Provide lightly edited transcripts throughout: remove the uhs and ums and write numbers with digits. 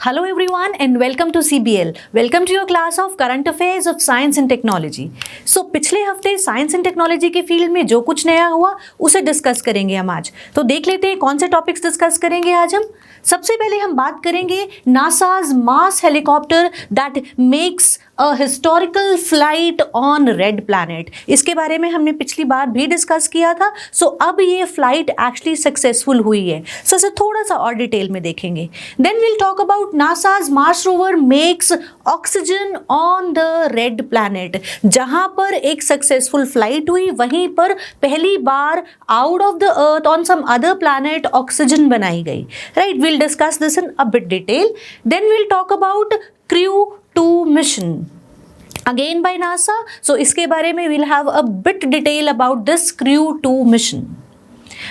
Hello everyone and welcome to CBL. Welcome to your class of Current Affairs of Science and Technology. So पिछले हफ्ते science and technology के field में जो कुछ नया हुआ उसे डिस्कस करेंगे हम आज. तो देख लेते हैं कौन से टॉपिक्स डिस्कस करेंगे आज हम. सबसे पहले हम बात करेंगे NASA's Mars helicopter that makes a historical flight on red planet. इसके बारे में हमने पिछली बार भी डिस्कस किया था. सो अब ये फ्लाइट एक्चुअली सक्सेसफुल हुई है. सो इसे थोड़ा सा और डिटेल में देखेंगे. Then will talk about NASA's Mars rover makes oxygen on the red planet. जहां पर एक सक्सेसफुल फ्लाइट हुई वहीं पर पहली बार out of the earth on some other planet oxygen बनाई गई. Right, we'll discuss this in a bit detail. Then we'll talk about Crew 2 mission again by NASA. So इसके बारे में we'll have a bit detail about this Crew 2 mission.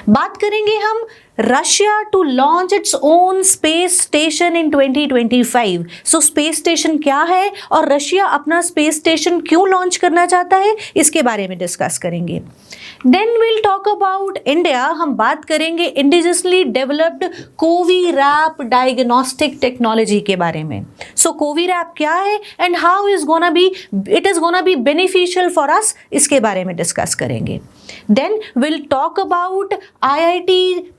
बात करेंगे हम Russia to launch its own space station in 2025. So space station क्या है और Russia अपना स्पेस स्टेशन क्यों लॉन्च करना चाहता है इसके बारे में डिस्कस करेंगे. Then will talk about India. हम बात करेंगे indigenously developed CoviRap diagnostic technology के बारे में. सो कोवीरैप क्या है and how is gonna be beneficial for us, इसके बारे में डिस्कस करेंगे. Then will talk about IIT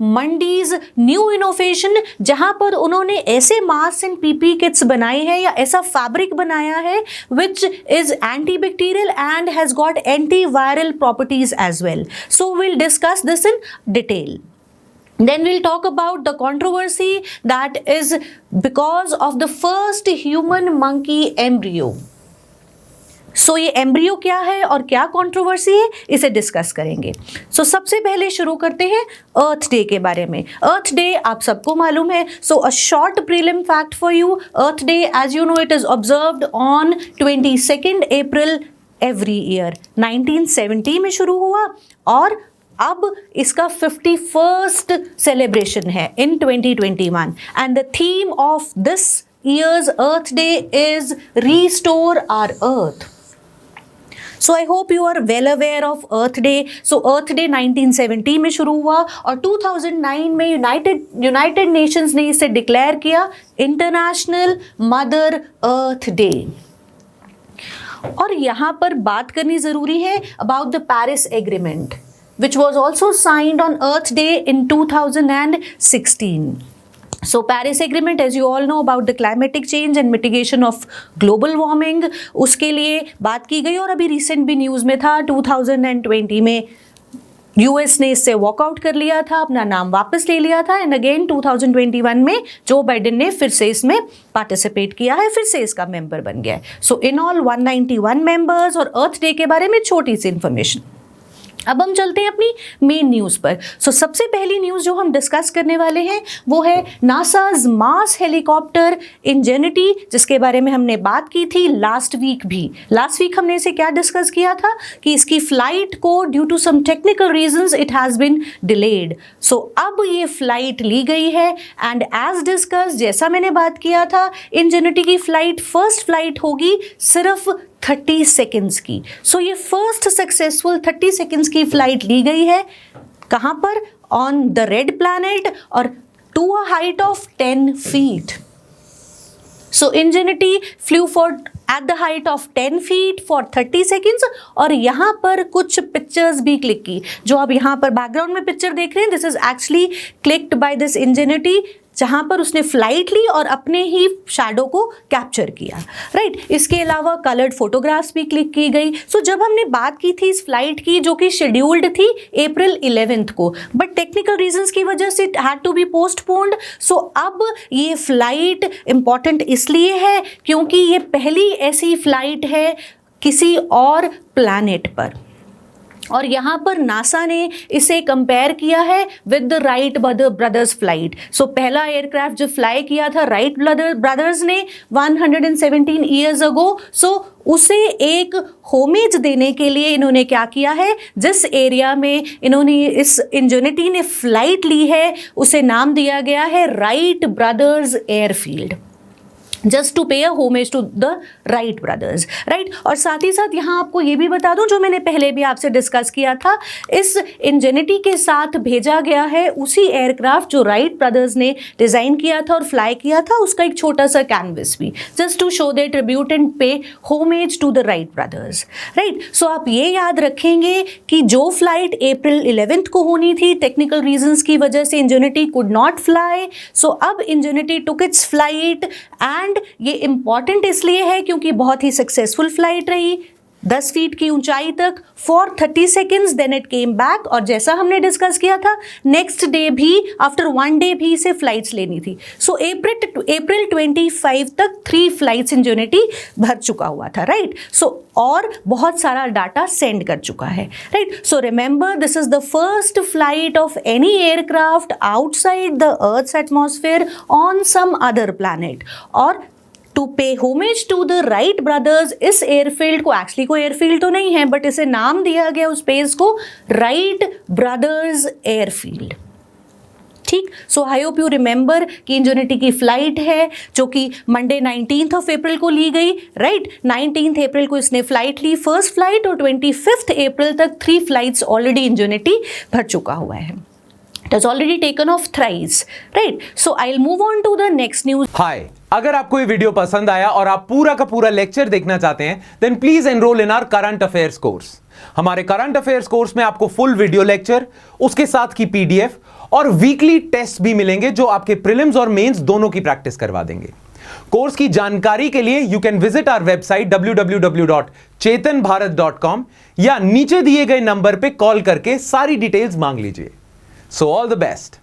Mandi's new innovation, जहां पर उन्होंने ऐसे मास्क एंड पीपी किट्स बनाए हैं या ऐसा फैब्रिक बनाया है which is antibacterial and has got antiviral properties as well. So will discuss this in detail. Then we'll talk about the controversy that is because of the first human monkey embryo. सो ये embryo क्या है और क्या controversy है इसे discuss करेंगे. सो सबसे पहले शुरू करते हैं अर्थ डे के बारे में. अर्थ डे आप सबको मालूम है. So a short prelim fact for you. Earth day as you know it is observed on 22 April every year. 1970 में शुरू हुआ और अब इसका 51st सेलिब्रेशन है in 2021 and the theme of this year's Earth Day is restore our Earth. So I hope you are well aware of Earth Day. So Earth Day 1970 में शुरू हुआ और 2009 में यूनाइटेड नेशंस ने इसे डिक्लेयर किया international mother earth day. और यहाँ पर बात करनी ज़रूरी है about the Paris agreement which was also signed on Earth Day in 2016. So Paris Agreement, as you all know about the climatic change and mitigation of global warming, उसके लिए बात की गई. और अभी रिसेंट भी न्यूज़ में था 2020 में US ने इससे वॉकआउट कर लिया था, अपना नाम वापस ले लिया था एंड अगेन 2021 में जो बाइडेन ने फिर से इसमें पार्टिसिपेट किया है, फिर से इसका मेंबर बन गया है. सो इन ऑल 191 मेंबर्स. और अर्थ डे के बारे में छोटी सी इंफॉर्मेशन. अब हम चलते हैं अपनी मेन न्यूज़ पर. सो सबसे पहली न्यूज़ जो हम डिस्कस करने वाले हैं वो है नासाज मार्स हेलीकॉप्टर इंजेनिटी, जिसके बारे में हमने बात की थी लास्ट वीक भी. लास्ट वीक हमने इसे क्या डिस्कस किया था कि इसकी फ्लाइट को due to some technical reasons it has been delayed. So अब ये फ्लाइट ली गई है एंड एज डिस्कस, जैसा मैंने बात किया था, इंजेनिटी की फ्लाइट फर्स्ट फ्लाइट होगी सिर्फ 30 सेकेंड्स की. सो ये फर्स्ट सक्सेसफुल 30 सेकेंड्स की फ्लाइट ली गई है. कहाँ पर? ऑन द रेड प्लैनेट और to a height of 10 feet. So Ingenuity flew for at the height of 10 feet for 30 seconds. और यहाँ पर कुछ पिक्चर्स भी क्लिक की. जो आप यहाँ पर बैकग्राउंड में पिक्चर देख रहे हैं, this is actually clicked by this Ingenuity, जहाँ पर उसने फ्लाइट ली और अपने ही शैडो को कैप्चर किया. राइट, इसके अलावा कलर्ड फोटोग्राफ्स भी क्लिक की गई. सो जब हमने बात की थी इस फ्लाइट की जो कि शेड्यूल्ड थी अप्रैल 11 को, बट टेक्निकल रीजंस की वजह से it had to be postponed. So अब ये फ्लाइट इम्पॉर्टेंट इसलिए है क्योंकि ये पहली ऐसी फ्लाइट है किसी और प्लैनेट पर. और यहाँ पर नासा ने इसे कंपेयर किया है with the Wright brothers flight. So पहला एयरक्राफ्ट जो फ्लाई किया था राइट ब्रदर्स ने 117 ईयर्स अगो. सो उसे एक होमेज देने के लिए इन्होंने क्या किया है, जिस एरिया में इन्होंने इस इंजेनिटी ने फ्लाइट ली है उसे नाम दिया गया है Wright brothers airfield. Just to pay a homage to the Wright brothers, right. और साथ ही साथ यहाँ आपको ये भी बता दूं, जो मैंने पहले भी आपसे डिस्कस किया था, इस इंजेनिटी के साथ भेजा गया है उसी एयरक्राफ्ट जो राइट ब्रदर्स ने डिज़ाइन किया था और फ्लाई किया था, उसका एक छोटा सा कैनवस भी, just to show their tribute and pay homage to the Wright brothers, right. So आप ये याद रखेंगे कि जो फ्लाइट अप्रैल 11 को होनी थी, टेक्निकल रीजंस की वजह से इंजेनिटी कुड नॉट फ्लाई, सो अब Ingenuity took its flight, and ये इंपॉर्टेंट इसलिए है क्योंकि बहुत ही सक्सेसफुल फ्लाइट रही 10 फीट की ऊंचाई तक for 30 seconds, then it came back. और जैसा हमने डिस्कस किया था, नेक्स्ट डे भी, आफ्टर 1 डे भी इसे फ्लाइट्स लेनी थी। सो अप्रैल 25 तक 3 फ्लाइट्स इंजेनिटी भर चुका हुआ था, राइट। सो और बहुत सारा डाटा सेंड कर चुका है, right. So remember, this is the first flight of any aircraft outside the earth's atmosphere on some other planet. और to pay homage to the Wright brothers, इस एयरफील्ड को, एक्चुअली कोई एयरफील्ड तो नहीं है, बट इसे नाम दिया गया उस स्पेस को राइट ब्रदर्स एयरफील्ड, ठीक। सो आई होप यू रिमेंबर कि इंजेनिटी की फ्लाइट है जो कि मंडे 19 अप्रैल को ली गई, राइट। 19 अप्रैल को इसने फ्लाइट ली, फर्स्ट फ्लाइट, और 25 अप्रैल तक 3 फ्लाइट्स ऑलरेडी इंजेनिटी भर चुका हुआ है। It has already taken off thrice, right? So I'll move on to the next news. Hi, अगर आपको ये वीडियो पसंद आया और आप पूरा का पूरा लेक्चर देखना चाहते हैं, then please enroll in our current affairs course. हमारे करंट अफेयर्स कोर्स में आपको फुल वीडियो लेक्चर, उसके साथ की पीडीएफ और वीकली टेस्ट भी मिलेंगे जो आपके प्रीलिम्स और मेंस दोनों की प्रैक्टिस करवा देंगे। कोर्स की जानकारी के लिए you can visit our website www.chetanbharat.com या नीचे दिए गए नंबर पे कॉल करके सारी डिटेल्स मांग लीजिए। So all the best.